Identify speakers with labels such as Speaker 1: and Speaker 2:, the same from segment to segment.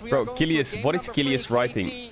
Speaker 1: Bro, Gilius, what is Gilius writing?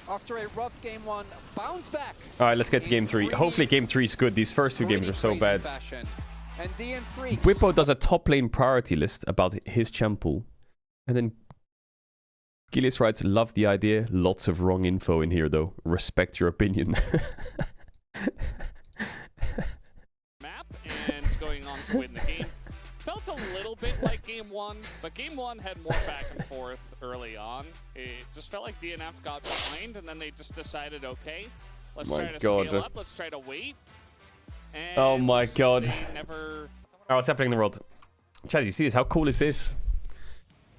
Speaker 2: After a rough game 1, bounce back.
Speaker 1: All right, let's get to game 3. Hopefully game 3 is good. These first 2 games are so bad. Whippo does a top lane priority list about his champ pool. And then Gilius writes, love the idea. Lots of wrong info in here, though. Respect your opinion.
Speaker 3: Map and going on to win the game. Felt a little bit like game 1, but game 1 had more back and forth early on. It just felt like DNF got behind, and then they just decided, okay, let's try to scale up, let's try to wait. And
Speaker 1: oh my god.
Speaker 3: Never...
Speaker 1: Oh, what's happening in the world? Chad, you see this? How cool is this?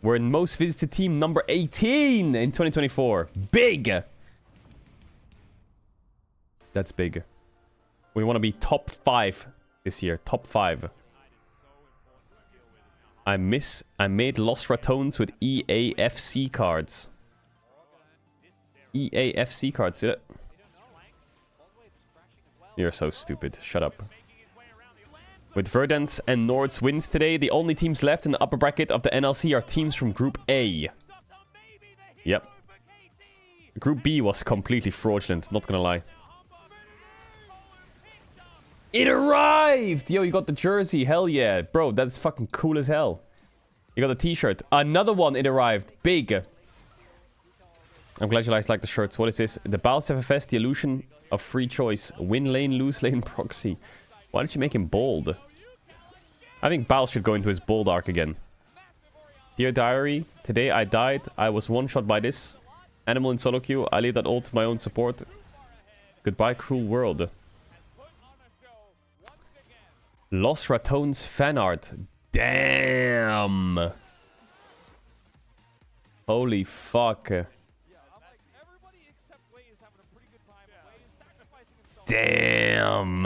Speaker 1: We're in most visited team number 18 in 2024. Big! That's big. We want to be top 5 this year. Top 5. I made Lost Ratones with EAFC cards. EAFC cards, see that? You're so stupid. Shut up. With Verdance and Nord's wins today, the only teams left in the upper bracket of the NLC are teams from Group A. Yep. Group B was completely fraudulent, not gonna lie. It arrived! Yo, you got the jersey. Hell yeah. Bro, that's fucking cool as hell. You got the t-shirt. Another one, it arrived. Big. I'm glad you guys like the shirts. What is this? The Baals FFS, the illusion of free choice. Win lane, lose lane proxy. Why did you make him bold? I think Baal should go into his bold arc again. Dear Diary, today I died. I was one shot by this. Animal in solo queue. I leave that all to my own support. Goodbye, cruel world. Lost Ratones fan art. Damn. Holy fuck. Damn.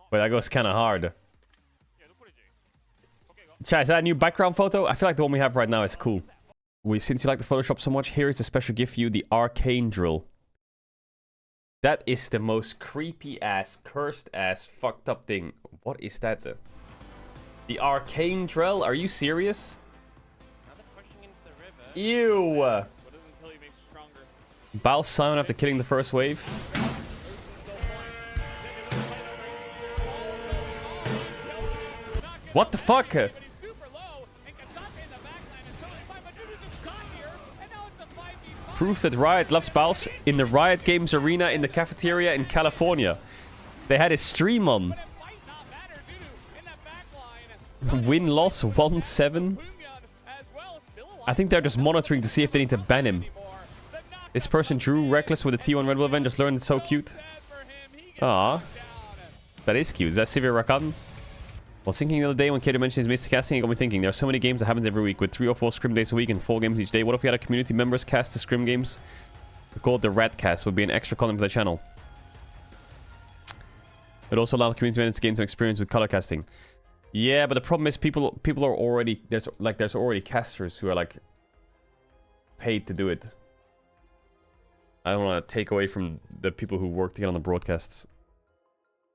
Speaker 1: Wait, that goes kind of hard. Chat, is that a new background photo? I feel like the one we have right now is cool. Since you like the Photoshop so much, here is a special gift for you, the Arcane Drill. That is the most creepy ass, cursed ass, fucked up thing. What is that? The Arcane Drill? Are you serious? Ew. Baal Simon after killing the first wave. What the fuck? Proves that Riot loves Baals in the Riot Games arena in the cafeteria in California. They had a stream on. Win-loss 1-7. I think they're just monitoring to see if they need to ban him. This person drew reckless with the T1 Red Bull event. Just learned it's so cute. Ah, that is cute. Is that Sivir Rakan? I was thinking the other day when Caedrel mentioned his missed casting, it got me thinking. There are so many games that happens every week with 3 or 4 scrim days a week and 4 games each day. What if we had a community members cast the scrim games? We call it the Rat Cast. Would be an extra column for the channel. It also allows community members to gain some experience with color casting. Yeah, but the problem is people are already there's already casters who are like paid to do it. I don't want to take away from the people who work to get on the broadcasts.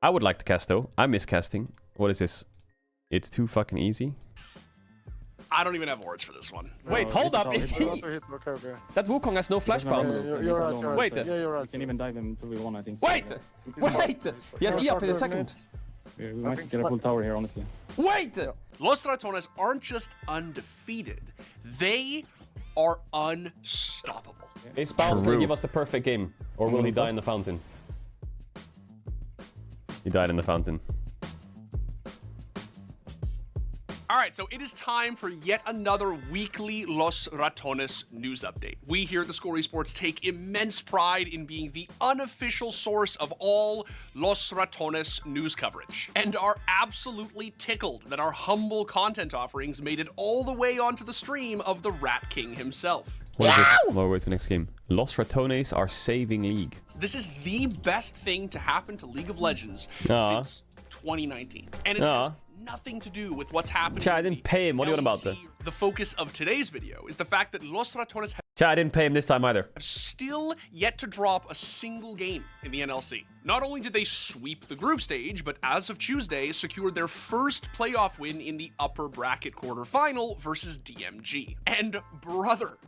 Speaker 1: I would like to cast though. I miss casting. What is this? It's too fucking easy.
Speaker 4: I don't even have words for this one.
Speaker 1: Wait, hold up. Is he? That Wukong has no flash bounce.
Speaker 5: You're right.
Speaker 1: Wait.
Speaker 5: Yeah, you're right.
Speaker 6: You can even dive him 2v1, I think.
Speaker 1: Wait! Wait! He has E up in a second.
Speaker 6: We might get a full tower here, honestly.
Speaker 1: Wait!
Speaker 4: Los Ratones aren't just undefeated. They are unstoppable.
Speaker 1: Is Baals gonna give us the perfect game? Or will he die in the fountain? He died in the fountain.
Speaker 4: All right, so it is time for yet another weekly Los Ratones news update. We here at the Score Esports take immense pride in being the unofficial source of all Los Ratones news coverage, and are absolutely tickled that our humble content offerings made it all the way onto the stream of the Rat King himself.
Speaker 1: What is this? Well, wait for the next game. Los Ratones are saving League.
Speaker 4: This is the best thing to happen to League of Legends since 2019, and it has nothing to do with what's happening.
Speaker 1: I didn't pay him. What are you on about?
Speaker 4: The focus of today's video is the fact that Los Ratones have
Speaker 1: Chat, I didn't pay him this time either.
Speaker 4: have still yet to drop a single game in the NLC. Not only did they sweep the group stage, but as of Tuesday, secured their first playoff win in the upper bracket quarterfinal versus DMG. And brother,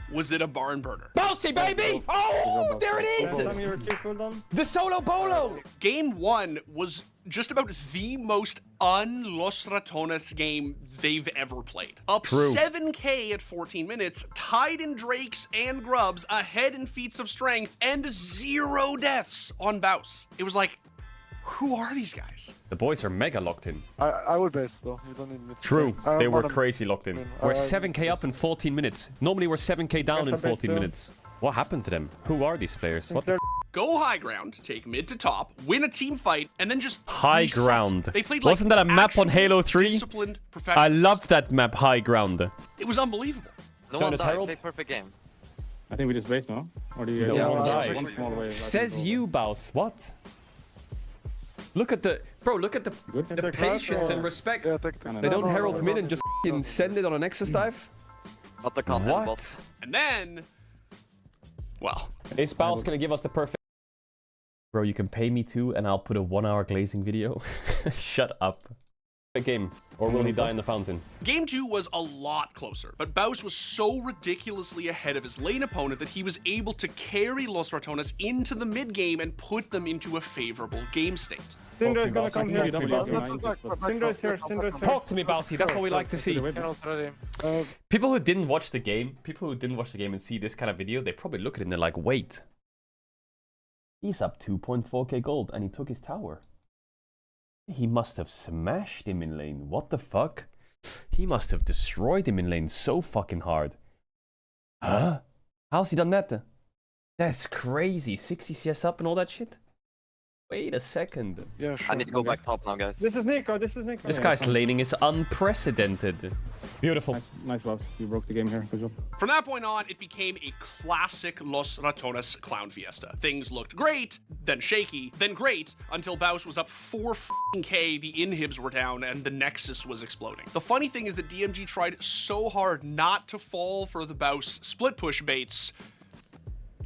Speaker 4: was it a barn burner.
Speaker 2: Bouncy, baby! Oh, there it is! The solo bolo!
Speaker 4: Game 1 was just about the most un-Los Ratones game they've ever played. Up
Speaker 1: True.
Speaker 4: 7k at 14 minutes, tied in Drakes and Grubs, ahead in feats of strength, and 0 deaths on Baus. It was like, who are these guys?
Speaker 1: The boys are mega locked in.
Speaker 5: I would base though. You don't need me to
Speaker 1: True,
Speaker 5: say.
Speaker 1: they
Speaker 5: More
Speaker 1: were
Speaker 5: than-
Speaker 1: crazy locked in. We're 7k up in 14 minutes. Normally we're 7k down in 14 minutes. What happened to them? Who are these players? What the f?
Speaker 4: Go high ground, take mid to top, win a team fight, and then just
Speaker 1: High
Speaker 4: reset.
Speaker 1: ground.
Speaker 4: They played like
Speaker 1: Wasn't that a map on
Speaker 4: actual
Speaker 1: Halo 3?
Speaker 4: disciplined
Speaker 1: I
Speaker 4: professionals.
Speaker 1: loved that map, High Ground.
Speaker 4: It was unbelievable.
Speaker 7: No one
Speaker 1: Jonas
Speaker 7: died.
Speaker 1: Herald?
Speaker 7: Play perfect game.
Speaker 6: I think we just base now. Or do you guys
Speaker 1: No
Speaker 6: want
Speaker 1: one
Speaker 6: to
Speaker 1: died.
Speaker 6: one small wave?
Speaker 1: Says you, Baus. What? Look at the... Bro, look at the
Speaker 6: Good.
Speaker 1: patience and respect.
Speaker 5: Yeah, take
Speaker 1: They don't herald mid and just f***ing send it on a Nexus dive?
Speaker 7: Not the content bot.
Speaker 1: What?
Speaker 4: And then, well,
Speaker 1: Is Baus gonna give us the perfect... Bro, you can pay me too and I'll put a 1-hour glazing video. Shut up. A game. Or will he die in the fountain?
Speaker 4: Game 2 was a lot closer, but Baus was so ridiculously ahead of his lane opponent that he was able to carry Los Ratones into the mid game and put them into a favorable game state.
Speaker 6: Syndra is gonna come here. Syndra is here.
Speaker 1: Talk to me, Bausy. That's what we like to see. People who didn't watch the game, and see this kind of video, they probably look at it and they're like, wait. He's up 2.4k gold and he took his tower. He must have smashed him in lane. What the fuck? He must have destroyed him in lane so fucking hard. Huh? How's he done that? That's crazy. 60 CS up and all that shit? Wait a second.
Speaker 5: Yeah, sure.
Speaker 7: I need to go back top now, guys.
Speaker 6: This is Nico.
Speaker 1: This guy's laning is unprecedented. Beautiful.
Speaker 6: Nice boss. You broke the game here. Good job.
Speaker 4: From that point on, it became a classic Los Ratones clown fiesta. Things looked great, then shaky, then great, until Baus was up 4k, the inhibs were down, and the Nexus was exploding. The funny thing is that DMG tried so hard not to fall for the Baus split push baits,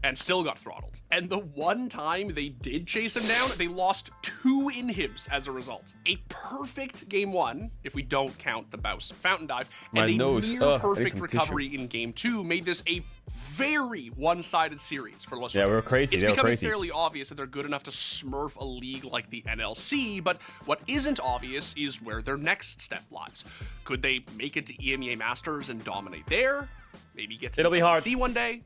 Speaker 4: and still got throttled. And the one time they did chase him down, they lost 2 inhibs as a result. A perfect game 1, if we don't count the Baus fountain dive, and a near perfect recovery in game 2 made this a very one-sided series for Los Ratones.
Speaker 1: Yeah, we were crazy.
Speaker 4: It's
Speaker 1: they were
Speaker 4: becoming
Speaker 1: crazy.
Speaker 4: fairly obvious that they're good enough to smurf a league like the NLC, but what isn't obvious is where their next step lies. Could they make it to EMEA Masters and dominate there? Maybe get to
Speaker 1: It'll
Speaker 4: the
Speaker 1: be hard.
Speaker 4: NLC one day?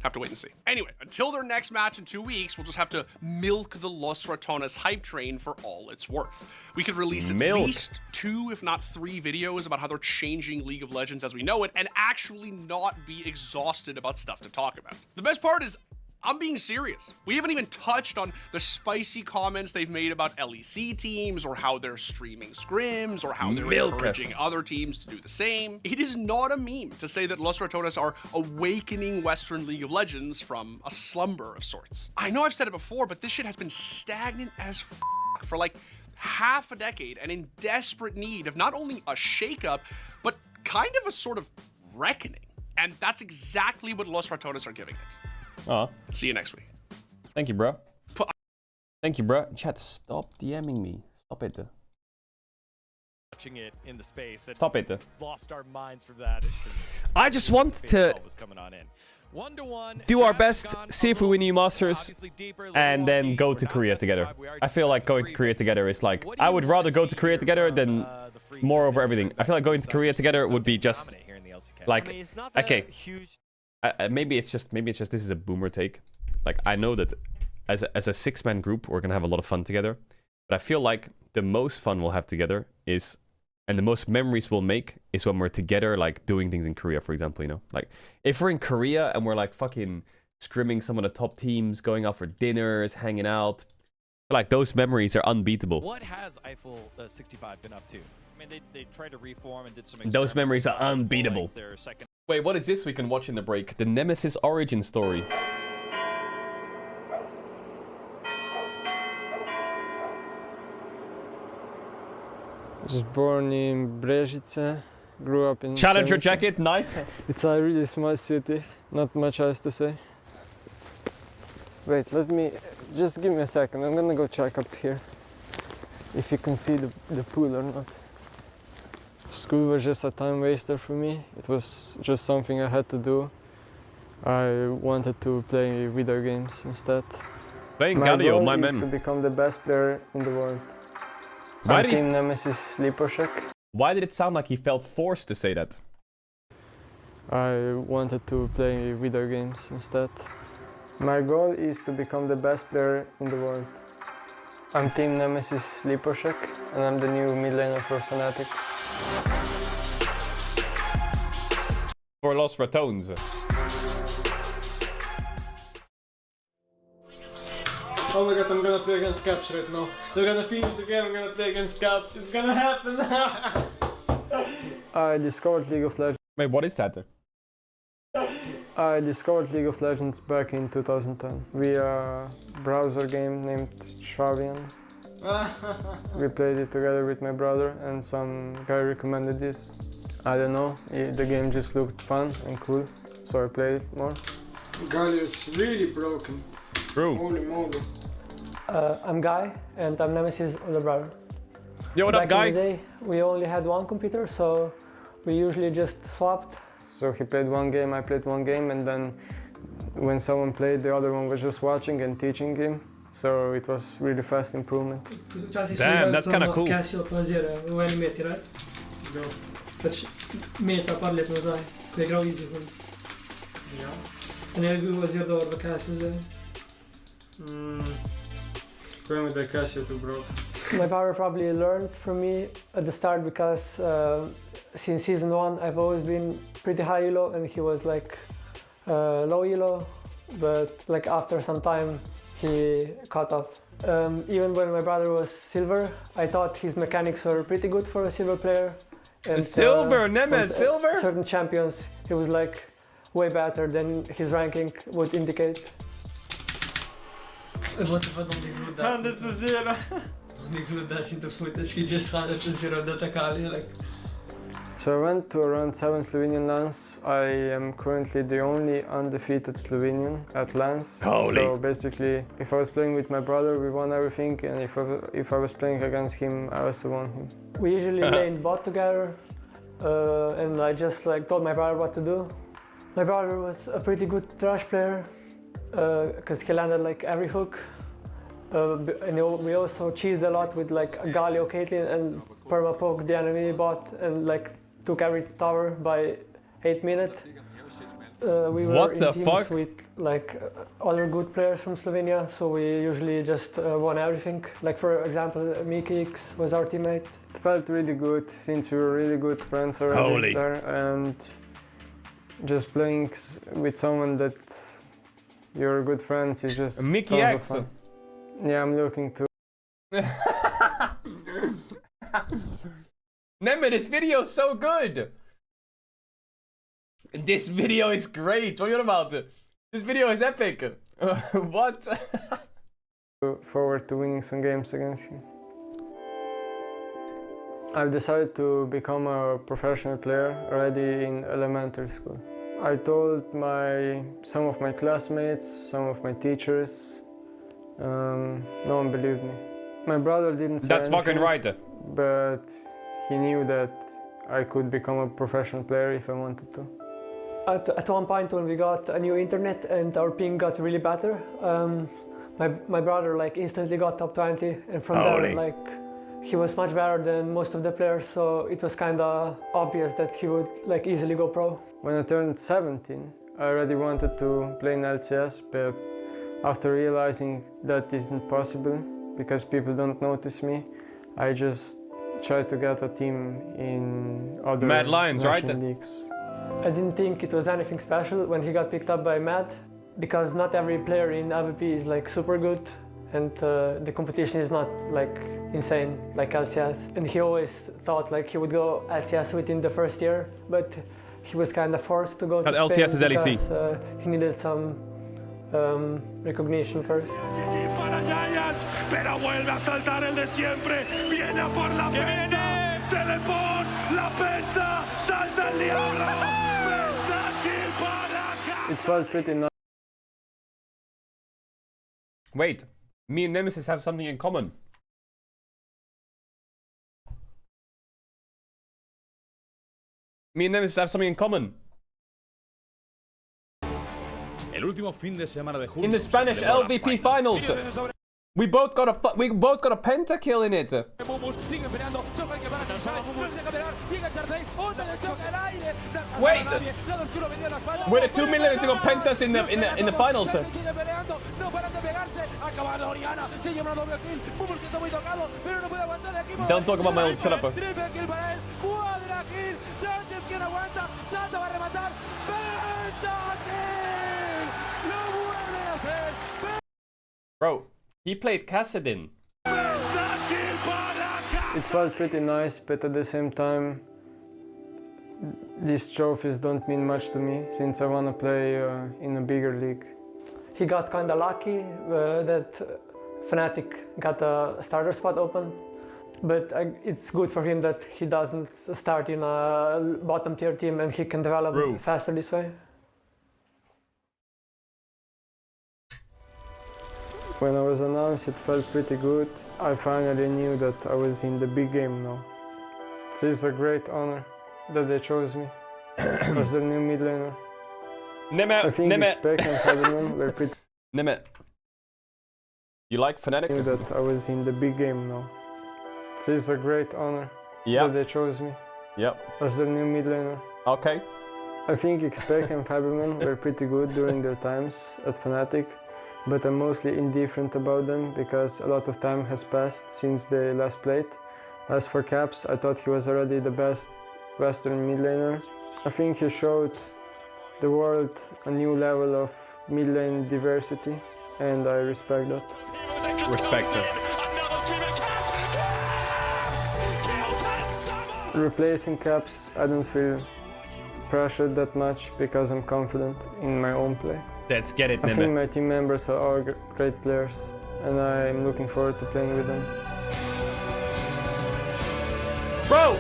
Speaker 4: Have to wait and see. Anyway, until their next match in 2 weeks, we'll just have to milk the Los Ratones hype train for all it's worth. We could release at least 2, if not 3 videos about how they're changing League of Legends as we know it, and actually not be exhausted about stuff to talk about. The best part is, I'm being serious. We haven't even touched on the spicy comments they've made about LEC teams, or how they're streaming scrims, or how they're encouraging other teams to do the same. It is not a meme to say that Los Ratones are awakening Western League of Legends from a slumber of sorts. I know I've said it before, but this shit has been stagnant as f for like half a decade, and in desperate need of not only a shakeup, but kind of a sort of reckoning. And that's exactly what Los Ratones are giving it.
Speaker 1: Aw.
Speaker 4: See you next week.
Speaker 1: Thank you, bro. Thank you, bro. Chat, stop DMing me. Stop it.
Speaker 8: Watching it in the space.
Speaker 1: Stop it.
Speaker 8: Lost our minds from that.
Speaker 1: I just want to
Speaker 8: was coming on in. 1-1,
Speaker 1: do our best, see if we win new Masters, and then go to Korea together. I feel like going to Korea together is like, I would rather go to Korea together than more over everything. I feel like going to Korea together would be just like, okay. Maybe it's just this is a boomer take. Like, I know that as a 6-man group we're gonna have a lot of fun together, but I feel like the most fun we'll have together is, and the most memories we'll make is when we're together, like doing things in Korea, for example. You know, like if we're in Korea and we're like fucking scrimming some of the top teams, going out for dinners, hanging out, like those memories are unbeatable.
Speaker 8: What has Eiffel 65 been up to? I mean, they tried to reform and did some.
Speaker 1: Those memories are unbeatable.
Speaker 8: Their second.
Speaker 1: Wait, what is this we can watch in the break? The Nemesis origin story.
Speaker 9: I was born in Brežice grew up in
Speaker 1: Challenger
Speaker 9: Senegal.
Speaker 1: jacket, nice.
Speaker 9: It's a really small city, not much else to say. Wait, just give me a second, I'm gonna go check up here if you can see the pool or not. School was just a time waster for me, it was just something I had to do. I wanted to play video games instead.
Speaker 1: Playing
Speaker 9: My
Speaker 1: Galio,
Speaker 9: goal
Speaker 1: my
Speaker 9: is
Speaker 1: man.
Speaker 9: to become the best player in the world.
Speaker 1: Why
Speaker 9: I'm
Speaker 1: did he-
Speaker 9: Team Nemesis sleeper check.
Speaker 1: Why did it sound like he felt forced to say that?
Speaker 9: I wanted to play video games instead. My goal is to become the best player in the world. I'm Team Nemesis sleeper check, and I'm the new mid laner for Fnatic.
Speaker 1: For Los Ratones.
Speaker 9: Oh my god, I'm gonna play against Caps right now. They're gonna finish the game, I'm gonna play against Caps. It's gonna happen! I discovered League of Legends.
Speaker 1: Wait, what is that?
Speaker 9: I discovered League of Legends back in 2010 via a browser game named Shavian. We played it together with my brother and some guy recommended this. I don't know, the game just looked fun and cool, so I played it more. Galio is really broken.
Speaker 1: True.
Speaker 9: Holy moly.
Speaker 10: I'm Guy and I'm Nemesis' older brother.
Speaker 1: Yo, what up,
Speaker 10: Back
Speaker 1: guy?
Speaker 10: in the day, we only had one computer, so we usually just swapped.
Speaker 9: So he played one game, I played one game, and then when someone played, the other one was just watching and teaching him. So it was really fast improvement.
Speaker 1: Damn, that's kind of cool.
Speaker 10: Casio fazer o animate, right?
Speaker 9: No.
Speaker 10: But meta parlet no sai. Det är easy for.
Speaker 9: Yeah.
Speaker 10: And then was your door the Casio there.
Speaker 9: Going with the Casio too, bro.
Speaker 10: My brother probably learned from me at the start because since season 1 I've always been pretty high elo and he was like low elo, but like after some time he caught up. Even when my brother was silver, I thought his mechanics were pretty good for a silver player. And,
Speaker 1: Silver, Nemesis,
Speaker 10: for
Speaker 1: silver?
Speaker 10: certain champions he was like way better than his ranking would indicate. Eu vou-te include that.
Speaker 9: 100-0.
Speaker 10: Include that into footage, he just 100-0 that Akali, like.
Speaker 9: So I went to around 7 Slovenian LANs. I am currently the only undefeated Slovenian at LANs.
Speaker 1: Holy.
Speaker 9: So basically, if I was playing with my brother, we won everything, and if I was playing against him, I also won him.
Speaker 10: We usually played bot together, and I just like told my brother what to do. My brother was a pretty good Thrash player, because he landed like every hook. And we also cheesed a lot with like Galio, Caitlyn, and perma-poke the enemy bot, and like took every tower by 8 minutes. We were
Speaker 1: What
Speaker 10: in
Speaker 1: the
Speaker 10: teams
Speaker 1: fuck?
Speaker 10: with like other good players from Slovenia, so we usually just won everything. Like for example, Miki X was our teammate.
Speaker 9: It felt really good since we were really good friends already
Speaker 1: Holy.
Speaker 9: there, and just playing with someone that you're good friends is just
Speaker 1: Mickey
Speaker 9: tons of
Speaker 1: X.
Speaker 9: fun. Yeah, I'm looking to.
Speaker 1: Nemme, this video is so good. This video is great. What are you on about? This video is epic. What?
Speaker 9: Forward to winning some games against him. I've decided to become a professional player already in elementary school. I told some of my classmates, some of my teachers. No one believed me. My brother didn't say
Speaker 1: That's fucking
Speaker 9: anything,
Speaker 1: right.
Speaker 9: but he knew that I could become a professional player if I wanted to.
Speaker 10: At one point when we got a new internet and our ping got really better, my brother like instantly got top 20, and from there like he was much better than most of the players, so it was kind of obvious that he would like easily go pro.
Speaker 9: When I turned 17, I already wanted to play in LCS, but after realizing that isn't possible because people don't notice me, I just tried to get a team in other
Speaker 1: Mad Lions, right?
Speaker 9: leagues.
Speaker 10: I didn't think it was anything special when he got picked up by Mad, because not every player in LVP is like super good, and the competition is not like insane like LCS. And he always thought like he would go LCS within the first year, but he was kind of forced to go to
Speaker 1: LCS
Speaker 10: Spain
Speaker 1: is LEC.
Speaker 10: because he needed some recognition first.
Speaker 2: Pero vuelve a saltar el de siempre. Viene a por la pena.
Speaker 9: It felt pretty nice.
Speaker 1: Wait, me and Nemesis have something in common. Me and Nemesis have something in common.
Speaker 11: El último fin de semana de julio.
Speaker 1: In the Spanish LVP finals, we both got a pentakill in it. Wait, we're the 2 million got pentas in the finals. Don't talk about my old, shut up. Bro, he played Caedrel.
Speaker 9: It felt pretty nice, but at the same time, these trophies don't mean much to me since I want to play in a bigger league.
Speaker 10: He got kind of lucky that Fnatic got a starter spot open, but it's good for him that he doesn't start in a bottom tier team and he can develop faster this way.
Speaker 9: When I was announced, it felt pretty good. I finally knew that I was in the big game now. Feels a great honor that they chose me as the new mid laner. I think Expect and Caedrel were pretty.
Speaker 1: You like Fnatic?
Speaker 9: I knew that I was in the big game now. Feels a great honor that they chose me as the new mid laner.
Speaker 1: Okay.
Speaker 9: I think Expect and Faberman were pretty good during their times at Fnatic, but I'm mostly indifferent about them because a lot of time has passed since they last played. As for Caps, I thought he was already the best Western mid laner. I think he showed the world a new level of mid lane diversity, and I respect that.
Speaker 1: Respect it.
Speaker 9: Replacing Caps, I don't feel pressured that much because I'm confident in my own play.
Speaker 1: Let's get it,
Speaker 9: I think my team members are all great players, and I'm looking forward to playing with them.
Speaker 1: Bro!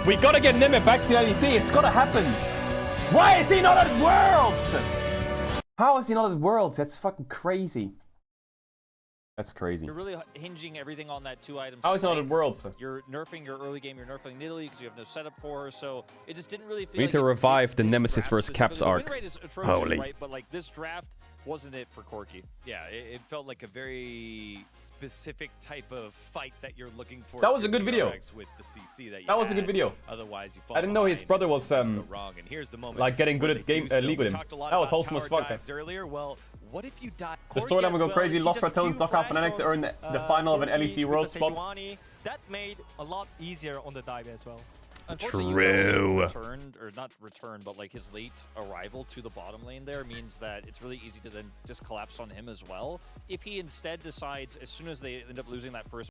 Speaker 1: We gotta get Neme back to the LEC, it's gotta happen! Why is he not at Worlds? How is he not at Worlds? That's fucking crazy. That's crazy.
Speaker 8: You're really hinging everything on that 2-item.
Speaker 1: How is he not at Worlds?
Speaker 8: You're nerfing your early game, you're nerfing Nidalee because you have no setup for her, so it just didn't really feel
Speaker 1: We need to revive the Nemesis versus Caps arc.
Speaker 8: Holy. Right, but like this draft wasn't it for Corki.
Speaker 11: Yeah, it felt like a very specific type of fight that you're looking for.
Speaker 1: That was a good video.
Speaker 11: With the CC
Speaker 1: that was a good video.
Speaker 11: Otherwise, you fall
Speaker 1: I didn't know his brother was
Speaker 11: wrong, and here's the moment
Speaker 1: like getting good at game league with him. That was wholesome as fuck.
Speaker 11: Earlier, well, what if you die?
Speaker 1: The storyline will go crazy. Lost Ratones, knock out Fnatic to earn the final of an LEC World spot.
Speaker 6: That made a lot easier on the dive as well.
Speaker 8: True. Not returned, but like his late arrival to the bottom lane there means that it's really easy to then just collapse on him as well. If he instead decides, as soon as they end up losing that first